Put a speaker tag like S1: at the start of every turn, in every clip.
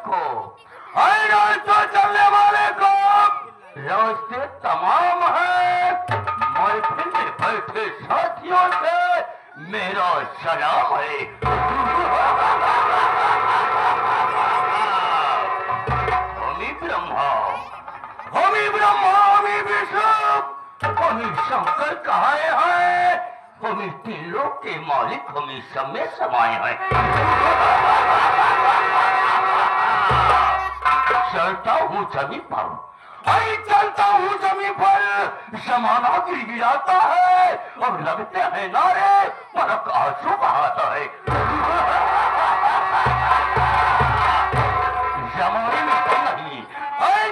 S1: को, हर रास्ता चलने वाले को रास्ते तमाम है। महफिल में बैठे साथियों से मेरा सलाम है। हमी ब्रह्मा, हमी ब्रह्मा, हमी विष्णु, हमी शंकर कहाए हैं, हमी तीन लोक के मालिक, हमी सब में समाये हैं। चलता हूँ जमीन पर, चलता हूँ जमीन पर, जमाना गिड़गिड़ाता है और लगते हैं नारे, फर्क आंसू बहाता है। जमाने में दम नहीं,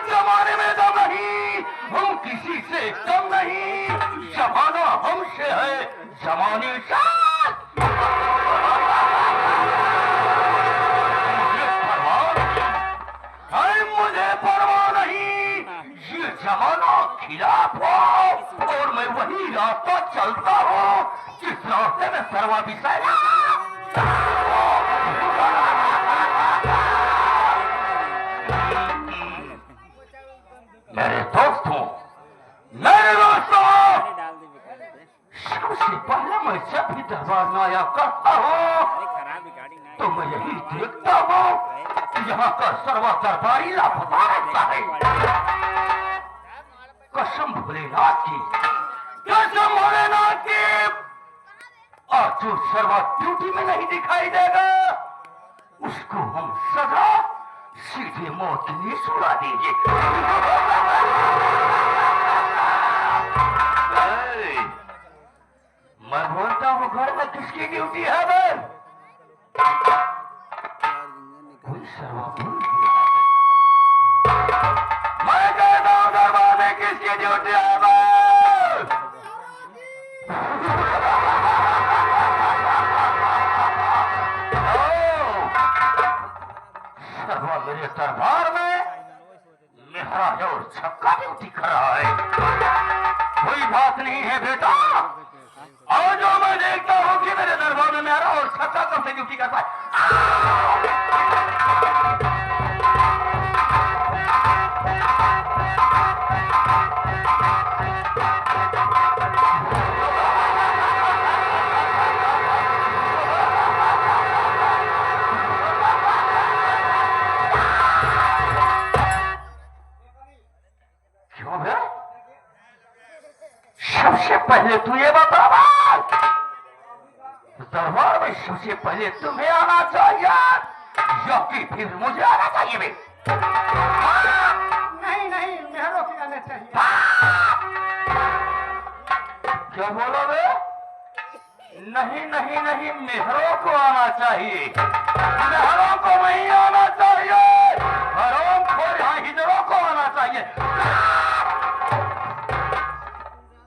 S1: जमाने में दम नहीं, हम किसी से कम नहीं, जमाना हमसे है, जमाने से मुझे परवाह नहीं, ये जमाना खिलाफ हो और मैं वही रास्ता चलता हूँ जिस रास्ते में सर्वा बिसाया। मेरे दोस्तों, मेरे दोस्तों, सबसे पहले मैं जब भी दरबार में आया करता हूँ तो मैं यही देखता हूँ यहाँ का सर्वा दरबारी लापता रहता है। कसम भोलेनाथ की, कसम भोलेनाथ की, और जो सर्वा ड्यूटी में नहीं दिखाई देगा उसको हम सदा सीधे मौत के लिए सुना देंगे। मैं बोलता हूँ घर में किसकी ड्यूटी है बहन? कोई सर्वा भूल गया। मैं कहता हूँ दरबार में किसकी ड्यूटी है बहन? सर्वा मेरे दरबार में मेहराज और छक्का ड्यूटी कर रहा है। कोई बात नहीं है बेटा, और जो मैं देखता हूँ कि मेरे दरबार में मेरा और छक्का कब से ड्यूटी करता है। क्यों है? सबसे पहले तू ये बता, दरबार में सबसे पहले तुम्हें आना चाहिए या कि फिर मुझे आना चाहिए बे?
S2: नहीं नहीं, मेहरों के आने चाहिए।
S1: क्या बोलो बे? नहीं नहीं नहीं, मेहरों को आना चाहिए, मेहरों को नहीं आना चाहिए, हरों को यहाँ हिजरों को आना चाहिए।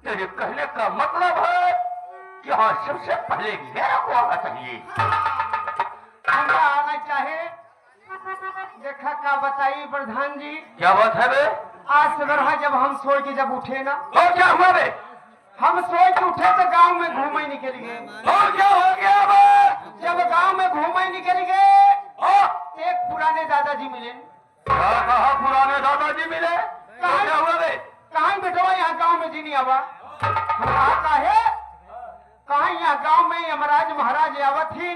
S1: तेरे कहने का मतलब है कि हाँ सबसे पहले मेरे को आना चाहिए।
S2: हमरा आना चाहे। देखा क्या बताइए प्रधान जी?
S1: क्या बात है बे?
S2: आज सवेरा जब हम सोए के जब उठे ना,
S1: तो क्या हुआ बे?
S2: हम सोए के उठे तो गांव में घूमे निकल गए।
S1: तो क्या हो गया बे?
S2: जब गांव में घूमे निकल गए एक पुराने दादाजी मिले।
S1: क्या कहा पुराने दादाजी मिले? तो क्या हुआ बे?
S2: कहाँ बेटवा यहाँ गांव में जी नहीं आवा? कहा यहाँ गांव में यमराज महाराज आवत ही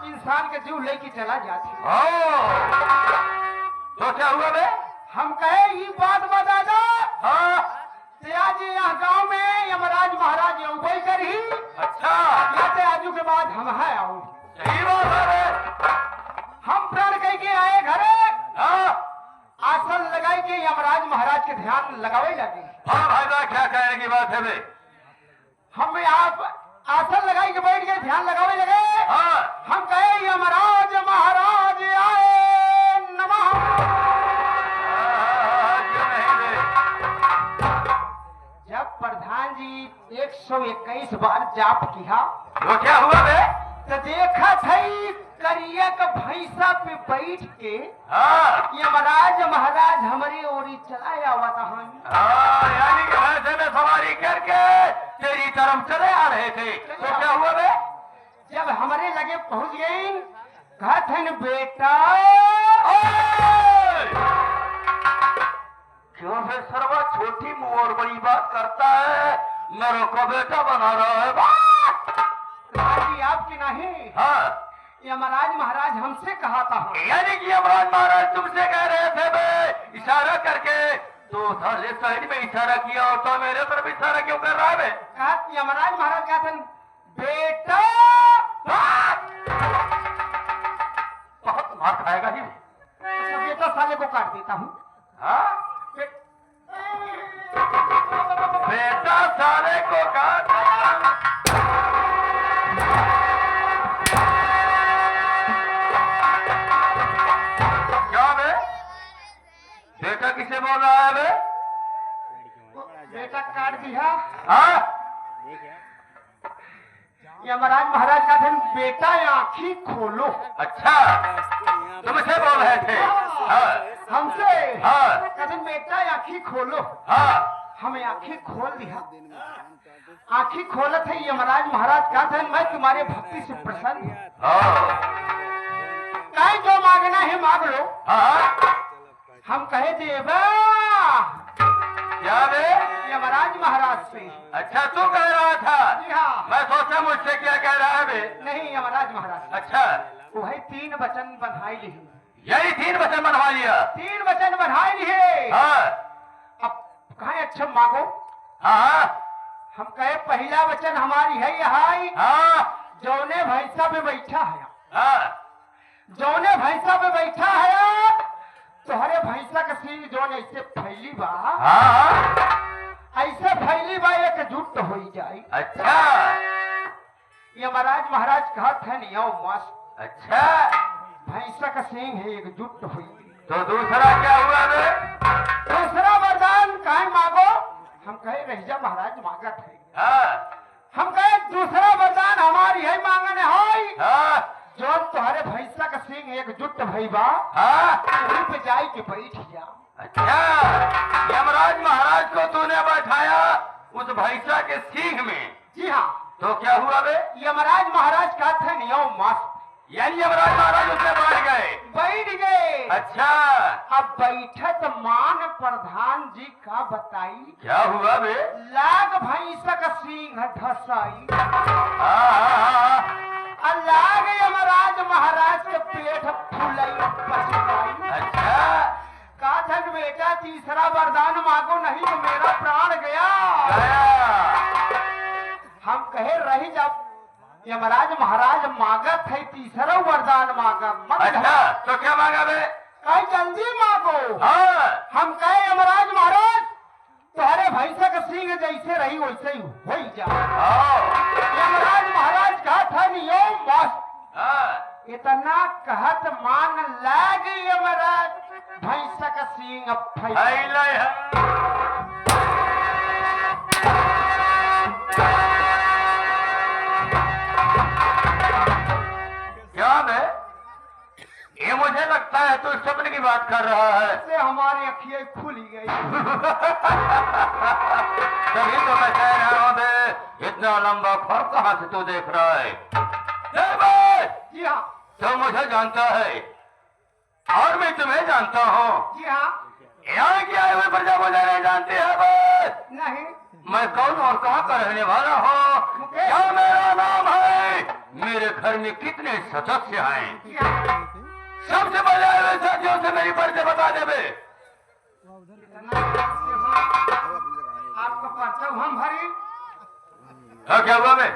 S2: इंसान के जीव लेके चला जाती।
S1: तो क्या हुआ बे?
S2: हम कहे ये बात बता दो। आज यहाँ गांव में यमराज महाराज उबई कर ही।
S1: अच्छा,
S2: जाते आजू के बाद हम है आऊ।
S1: सही बात है बे।
S2: हम प्राण कह के आए घरे, आसन लगाई के यमराज महाराज के ध्यान लगावे लगे।
S1: हाँ भाई साहब, क्या कहने की बात है बे?
S2: हम यहाँ आसन लगाई के बैठ गए, ध्यान लगावे लगे। हम कहे यमराज महाराज आए नमः। जब प्रधान जी 121 बार जाप किया
S1: तो क्या हुआ बे?
S2: तो देखा थी करिया का भैंसा पे बैठ के यमराज महाराज हमारी ओरी चलाया हुआ था।
S1: यानी कि भैंसे में सवारी करके तेरी तरफ चले आ रहे थे। तो क्या हुआ बे?
S2: जब हमारे लगे पहुंच गए, कहते बेटा
S1: क्यों बे सरवा छोटी मुंह और बड़ी बात करता है, मेरे को बेटा बना रहा है।
S2: जी आपकी नहीं,
S1: हाँ
S2: यमराज महाराज हमसे कहा था।
S1: यानी कि यमराज महाराज तुमसे कह रहे थे बे, इशारा करके तो साले साइड में इशारा किया और तो मेरे तरफ इशारा क्यों कर रहा है बे?
S2: यमराज महाराज कहते हैं बेटा।
S1: बहुत मार खाएगा ही।
S2: अच्छा बेटा साले को काट देता हूँ।
S1: हाँ बेटा साले को काट। क्या बे? बेटा किसे बोल रहा है बे?
S2: बेटा काट दिया।
S1: हाँ
S2: यमराज महाराज कहते हैं बेटा आँखी खोलो।
S1: अच्छा तुमसे बोल रहे थे? हाँ
S2: हमसे।
S1: हाँ
S2: कहते हैं बेटा आँखी खोलो।
S1: हाँ
S2: हमें आँखी खोल दिया। आँखी खोलत है यमराज महाराज कहते हैं मैं तुम्हारे भक्ति से प्रसन्न हूँ। कहीं जो मांगना है मांग लो।
S1: हाँ
S2: हम कहे देवा
S1: क्या बे?
S2: यमराज महाराज से।
S1: अच्छा तू कह रहा था?
S2: जी हाँ।
S1: मैं सोचा मुझसे क्या कह रहा है बे?
S2: नहीं यमराज महाराज।
S1: अच्छा
S2: वही 3 वचन बधाई ली।
S1: यही 3 वचन बनवा लिया?
S2: 3 वचन बधाई लिए।
S1: हाँ
S2: अब कहे अच्छा मांगो।
S1: हाँ
S2: हम कहे पहला वचन हमारी है यही।
S1: हाँ
S2: जौने भैंसा पे बैठा है,
S1: हाँ
S2: जौने भैंसा पे बैठा है तोहरे भैंसा का सींग जौन ऐसे फैली बा,
S1: हाँ
S2: ऐसे फैली बा एकजुट हो जाए।
S1: अच्छा
S2: यमराज महाराज कहत है नियो मस्त।
S1: अच्छा
S2: भैंसा का सींग है एकजुट हुई।
S1: तो दूसरा क्या हुआ बे?
S2: दूसरा वरदान कहे मांगो। हम कहे रहिजा महाराज मांगत है।
S1: हाँ
S2: हम कहे दूसरा वरदान हमारी है मांगने है।
S1: हाँ
S2: जो तुम्हारे भैंसा का सींग एकजुट भईबा,
S1: हाँ
S2: वहीं पे जाए के बैठ जा।
S1: अच्छा यमराज महाराज को तूने बैठाया उस भैंसा के सींग में?
S2: जी हाँ।
S1: तो क्या हुआ बे?
S2: यमराज महाराज का था नियो मस्त।
S1: यानी यमराज महाराज उससे बैठ गए?
S2: बैठ गए।
S1: अच्छा
S2: अब बैठत मान प्रधान जी का बताई
S1: क्या हुआ बे?
S2: लाग भैंसा का सींग धसाई।
S1: हाँ
S2: लाग यमराज महाराज के पेट फुलाई पछताई।
S1: अच्छा
S2: काथन बेटा तीसरा वरदान मांगो नहीं तो मेरा प्राण गया। हम कहे रही जब यमराज महाराज मांगत है तीसरा वरदान मांगा मत।
S1: अच्छा तो क्या मांगा बे?
S2: कहीं जल्दी मांगो।
S1: हाँ
S2: हम कहे यमराज महाराज तुम्हारे भैंसा का सींग जैसे रही वैसे ही हो ही जा। यमराज महाराज कहा था नियो मस्त।
S1: हाँ
S2: इतना कहत मान लाग यमराज भैंसा का सींग अब फैला।
S1: क्या बे? ये मुझे लगता है तू सपने की बात कर रहा है।
S2: से हमारी अखियां खुली गई।
S1: तभी तो मैं कह रहा हूँ बे इतना लंबा फर्क कहाँ से तू देख रहा है?
S2: जी हाँ।
S1: तो मुझे जानता है और मैं तुम्हें जानता हूँ।
S2: जी हाँ।
S1: यहाँ की आए हुए प्रजा मुझे नहीं जानते है बे?
S2: नहीं।
S1: मैं कौन और कहाँ का रहने वाला हूँ? क्या मेरा नाम है? मेरे घर में कितने सदस्य हैं?
S2: जी हाँ।
S1: सबसे पहले आए हुए साथियों से मेरी परिचय बता दे बे।
S2: आपका पर्चा हम भरे।
S1: हाँ क्या हुआ बे?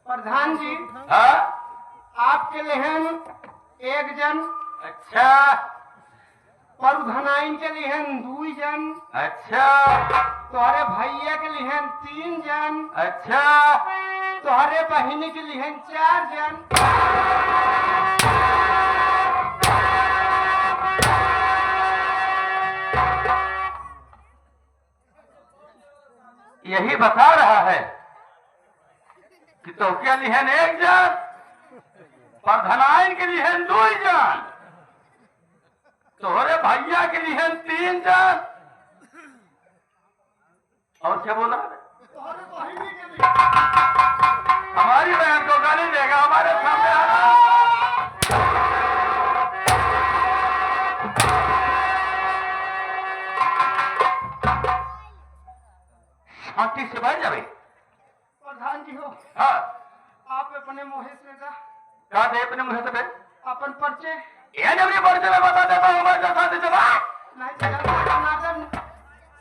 S2: प्रधान जी
S1: हाँ
S2: आपके लिहन 1 जन,
S1: अच्छा
S2: प्रधानाइन के लिहन 2 जन,
S1: अच्छा
S2: तुम्हारे भैया के लिहन 3 जन,
S1: अच्छा
S2: तुम्हारे बहिनी के लिहन 4 जन।
S1: यही बता रहा है कि तो क्या लिहन 1 जन, प्रधानाइन के लिहन 2 जन, तोहरे भैया के लिहन 3 जन, और क्या बोला? हमारी बहन को गाली देगा हमारे सामने आना।
S2: पर्चे
S1: ये जबरी पर्चे में बता देता हूँ मैं शांति से बात।
S2: नहीं जगन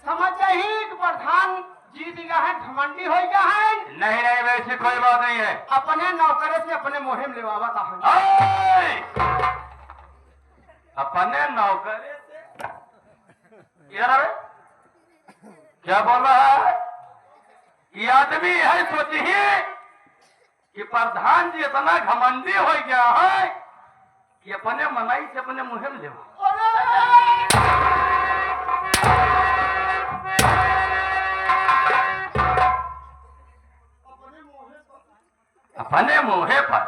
S2: समझ जाही कि प्रधान जीत गया है, घमंडी हो गया है।
S1: नहीं नहीं वैसी कोई बात नहीं है।
S2: अपने नौकरे से अपने मुहिम लेवावा का है।
S1: अपने नौकरे से यार क्या बोल रहा है? ये आदमी है सोचिए कि प्रधान जी इतना घमंडी हो गया है कि अपने मनाई से अपने मुहिम लेवा। अपने मुहे पर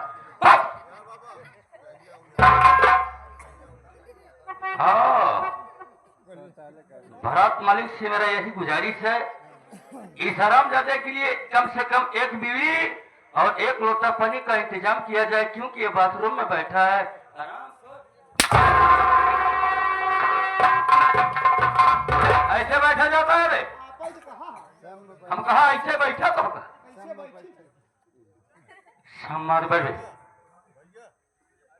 S1: भरत मालिक से मेरा यही गुजारिश है, इस हरामजादे के लिए कम से कम एक बीवी और एक लोटा पानी का इंतजाम किया जाए, क्योंकि ये बाथरूम में बैठा है। ऐसे बैठा जाता है रे? हम कहा ऐसे बैठा तो सम्मान बैठे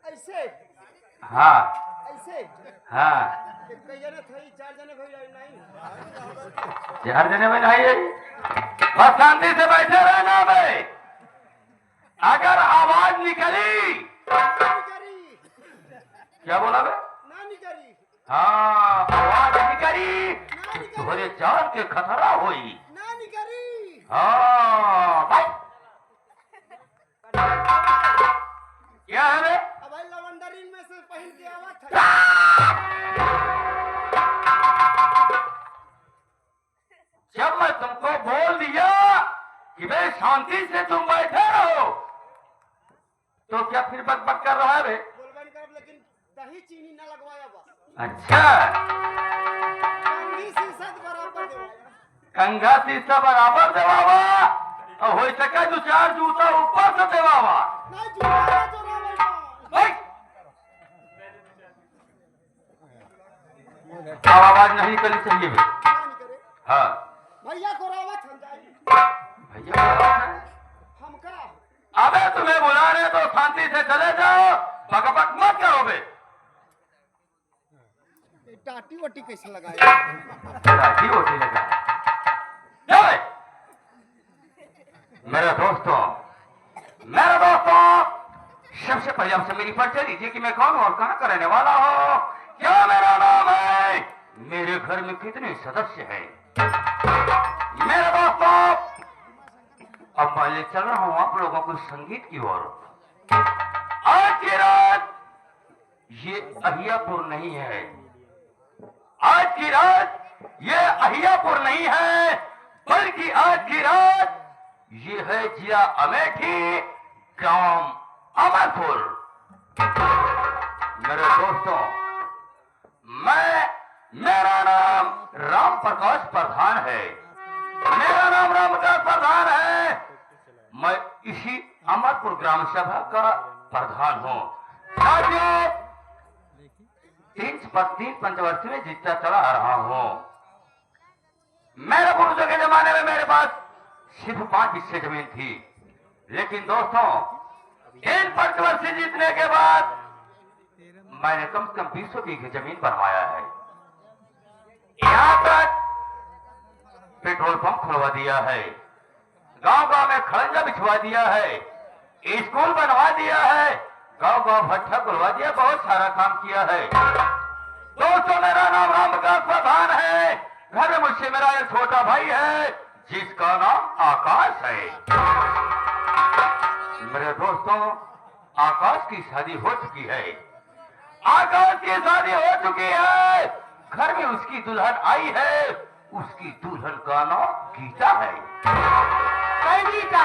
S2: ऐसे
S1: हाँ
S2: ऐसे
S1: हाँ
S2: कई जने थे, 4 जने भाई नहीं
S1: 4 जने में नहीं है। बस शांति से बैठे रहना भाई। अगर आवाज निकली क्या बोला बे?
S2: ना निकली।
S1: हाँ आवाज निकली तुम्हारे जान के खतरा हुई
S2: ना निकली।
S1: हाँ भाई क्या है बे?
S2: अब भाई लवंडरीन में से पहन के आवा था।
S1: जब मैं तुमको बोल दिया कि भाई शांति से तुम बैठे रहो तो क्या फिर बक कर रहा है बे?
S2: बोलबन करब लेकिन दही चीनी ना लगवाया बा।
S1: अच्छा
S2: कंघी शीशा बराबर देवाया।
S1: कंघा शीशा बराबर देवावा और हो सके 2-4 जूता ऊपर से देवावा।
S2: नहीं जुड़ा तो ना
S1: आवाज नहीं निकलनी चाहिए बे। हाँ
S2: भैया को रावत हम जाए।
S1: भैया
S2: हमका
S1: अबे तुम्हें बुला रहे तो शांति से चले जाओ, बकबक मत करो बे।
S2: टाटी वटी कैसे लगाया?
S1: टाटी वटी लगा मेरे दोस्तों सबसे पहले आपसे मेरी परिचय दीजिए कि मैं कौन हूं और कहां का रहने वाला हूं, क्या मेरा नाम है, मेरे घर में कितने सदस्य हैं। मेरे दोस्तों अब मैं ले चल रहा हूं आप लोगों को संगीत की ओर। आज की रात ये अहियापुर नहीं है, आज की रात ये अहियापुर नहीं है, बल्कि आज की रात ये है जिला अमेठी ग्राम अमरपुर। मेरे दोस्तों मेरा नाम राम प्रकाश प्रधान है, मेरा नाम राम प्रकाश प्रधान है। मैं इसी अमरपुर ग्राम सभा का प्रधान हूं। साथियों 3 पंचवर्षीय में जीतता चला आ रहा हूं। मेरे पुरुषों के जमाने में मेरे पास सिर्फ 5 हिस्से जमीन थी, लेकिन दोस्तों 3 पंचवर्षीय जीतने के बाद मैंने कम से कम 20 बीघे जमीन बनवाया है। यहां तक पेट्रोल पंप खुलवा दिया है, गांव-गांव में खड़ंजा बिछवा दिया है, स्कूल बनवा दिया है, गांव-गांव भट्ठा खुलवा दिया, बहुत सारा काम किया है। दोस्तों मेरा नाम राम प्रकाश प्रधान है। घर में मुझसे मेरा एक छोटा भाई है जिसका नाम आकाश है। मेरे दोस्तों आकाश की शादी हो चुकी है, आकाश की शादी हो चुकी है, घर में उसकी दुल्हन आई है, उसकी दुल्हन का नाम गीता है। कई बीता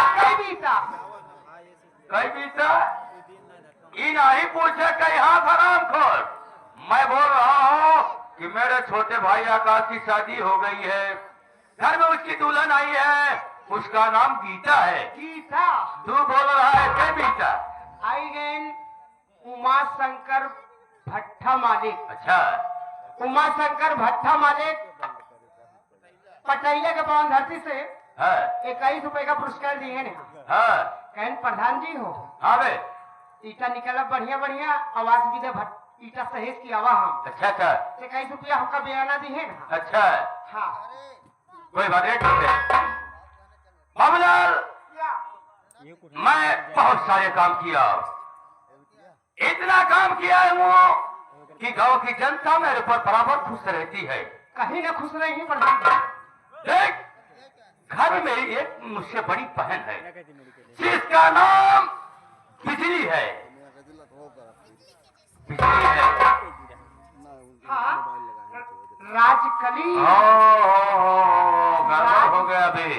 S1: नहीं पूछे कई हाथ हराम खोर। मैं बोल रहा हूं कि मेरे छोटे भाई आकाश की शादी हो गई है, घर में उसकी दुल्हन आई है, उसका नाम गीता है।
S2: गीता
S1: तू बोल रहा है कई बीता?
S2: आई गैन उमा शंकर भट्टा मालिक।
S1: अच्छा
S2: उमा शंकर भट्टा मालिक पटैया के पवन धरती से
S1: है
S2: 21 रुपए का पुरस्कार दिए ने।
S1: हाँ
S2: कहन प्रधान जी हो।
S1: हाँ बे
S2: ईटा निकला बढ़िया बढ़िया आवाज भी दे ईटा सहेज की आवा हम।
S1: अच्छा अच्छा।
S2: ते कई रुपया हमका बयाना दी है ना।
S1: अच्छा
S2: हाँ
S1: कोई बात नहीं, ठीक है बाबूलाल। मैं बहुत सारे काम किया, इतना काम किया है वो कि गांव की जनता मेरे ऊपर बराबर खुश रहती है।
S2: कहीं ना खुश नहीं प्रधान।
S1: देख घर में मेरी एक मुझसे बड़ी बहन है जिसका नाम बिजली है। बिजली है।
S2: हाँ राजकली।
S1: गड़बड़ हो गया अभी,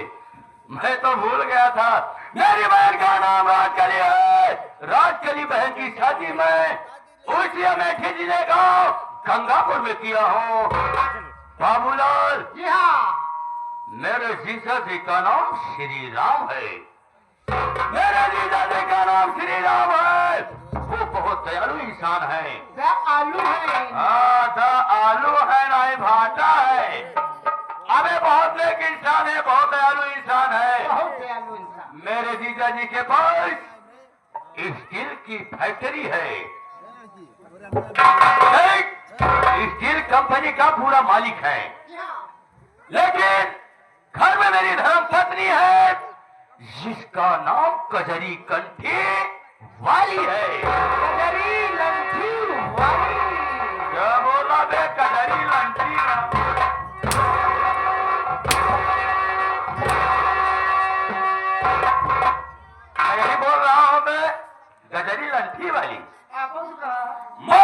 S1: मैं तो भूल गया था। मेरी बहन का नाम राजकली है। राजकली बहन की शादी में उसी अमेठी जिले गांव गंगापुर में किया हूँ। बाबूलाल
S2: जी हाँ।
S1: मेरे जीजा जी का नाम श्री राम है। मेरे जीजा जी का नाम श्री राम है। वो बहुत दयालु इंसान है।
S2: आलू है।
S1: हाँ आलू है नहीं भाटा है। अबे बहुत नेक इंसान है, बहुत दयालु इंसान है।
S2: बहुत दयालु इंसान।
S1: मेरे जीजा जी के पास स्टील की फैक्ट्री है। स्टील कंपनी का पूरा मालिक है। लेकिन घर में मेरी धर्म पत्नी है जिसका नाम कजरी कंठी वाली है।
S2: कजरी लंठी वाली।
S1: क्या बोला बे? कजरी लंठी। मैं यही बोल रहा हूँ बे, गजरी लंठी वाली। मैं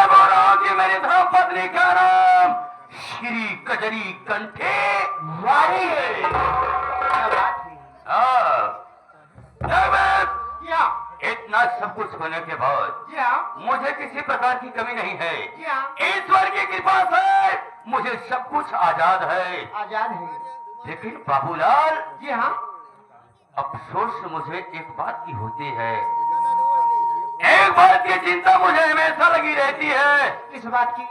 S1: बोल रहा हूँ कि मेरी धर्म पत्नी का नाम श्री कजरी कंठे वाली है। इतना सब कुछ होने के बाद मुझे किसी प्रकार की कमी नहीं है। ईश्वर की कृपा से मुझे सब कुछ आजाद है।
S2: आजाद है।
S1: लेकिन बाबूलाल
S2: जी हाँ।
S1: अफसोस मुझे एक बात की होती है, एक बात की चिंता मुझे हमेशा लगी रहती है।
S2: किस बात की?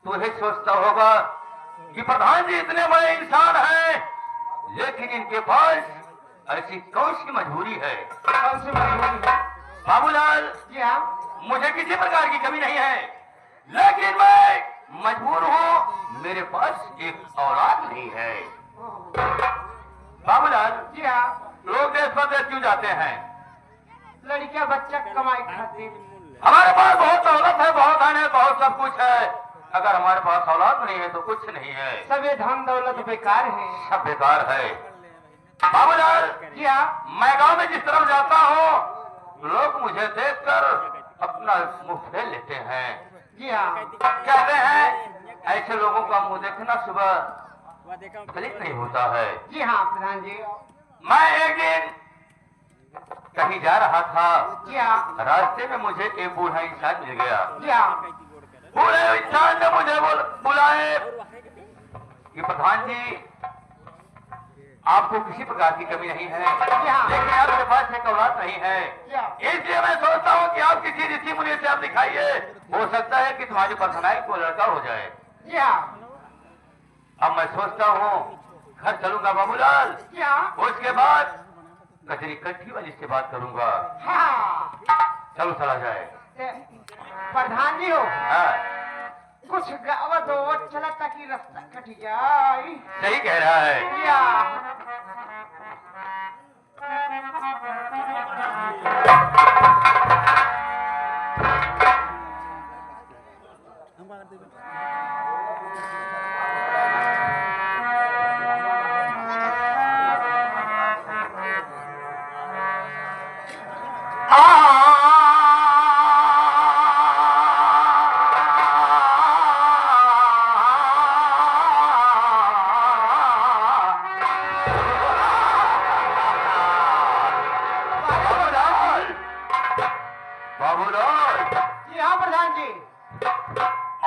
S1: तू ही सोचता होगा कि प्रधान जी इतने बड़े इंसान हैं, लेकिन इनके पास ऐसी कौन सी मजबूरी है?
S2: कौन सी मजबूरी है?
S1: बाबूलाल
S2: जी हाँ।
S1: मुझे किसी प्रकार की कमी नहीं है, लेकिन मैं मजबूर हूँ। मेरे पास एक औलाद नहीं है। बाबूलाल
S2: जी हाँ।
S1: लोग देश परदेश क्यों जाते हैं?
S2: लड़कियां बच्चा कमाई खातिर।
S1: हमारे पास बहुत दौलत है, बहुत धन है, बहुत सब कुछ है। अगर हमारे पास औलाद नहीं है तो कुछ नहीं है।
S2: सब ये धन दौलत बेकार है।
S1: सब बेकार है। बाबूलाल
S2: जी हाँ।
S1: मैं गांव में जिस तरफ जाता हूँ लोग मुझे देखकर अपना मुंह फेर लेते हैं।
S2: जी हाँ।
S1: कहते हैं ऐसे लोगों का मुंह देखना सुबह गलत नहीं होता है।
S2: जी हाँ प्रधान जी।
S1: मैं एक दिन कहीं जा रहा था।
S2: जी हाँ।
S1: रास्ते में मुझे एक बूढ़ा इंसान मिल गया।
S2: जी हाँ।
S1: बूढ़े इंसान ने मुझे बुलाए कि प्रधान जी आपको किसी प्रकार की कमी नहीं है, लेकिन आपके पास एक औलाद नहीं है। इसलिए मैं सोचता हूँ कि आप किसी ऋषि मुनि से आप दिखाइए, हो सकता है कि तुम्हारी परछाई को लड़का हो जाए। अब मैं सोचता हूँ घर चलूंगा बाबूलाल, उसके बाद कचरी कंठी वाली से बात करूंगा। चलो चला जाए।
S2: प्रधान जी हो
S1: हाँ।
S2: कुछ गावत हो चला ताकि रास्ता कट जाए।
S1: सही कह रहा है।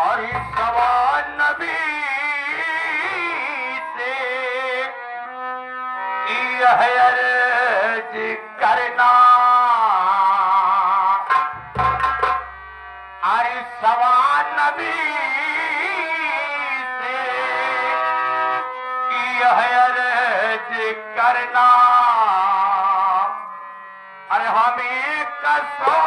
S1: और इस सवाल नबी से यह अर्ज करना, अरे सवाल नबी से यह अर्ज करना, अरे हमें कसो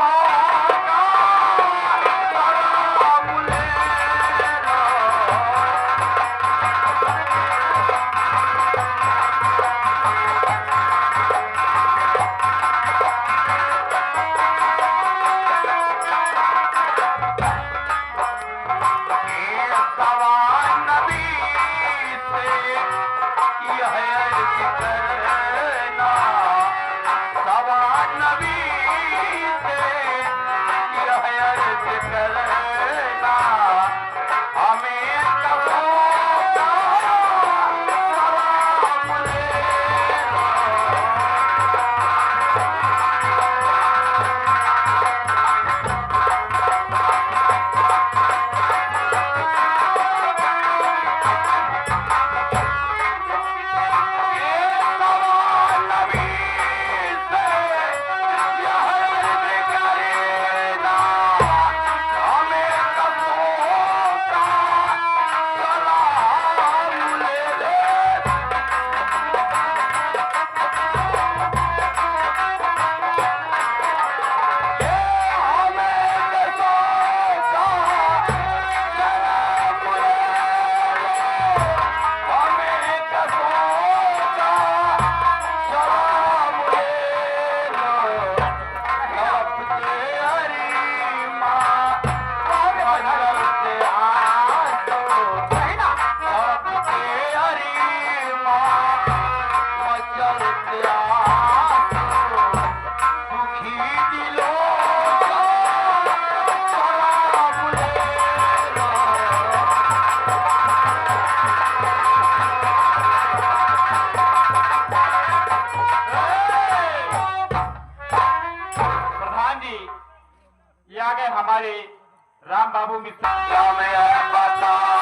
S2: बाबू मिश्रा
S1: क्या मैं पता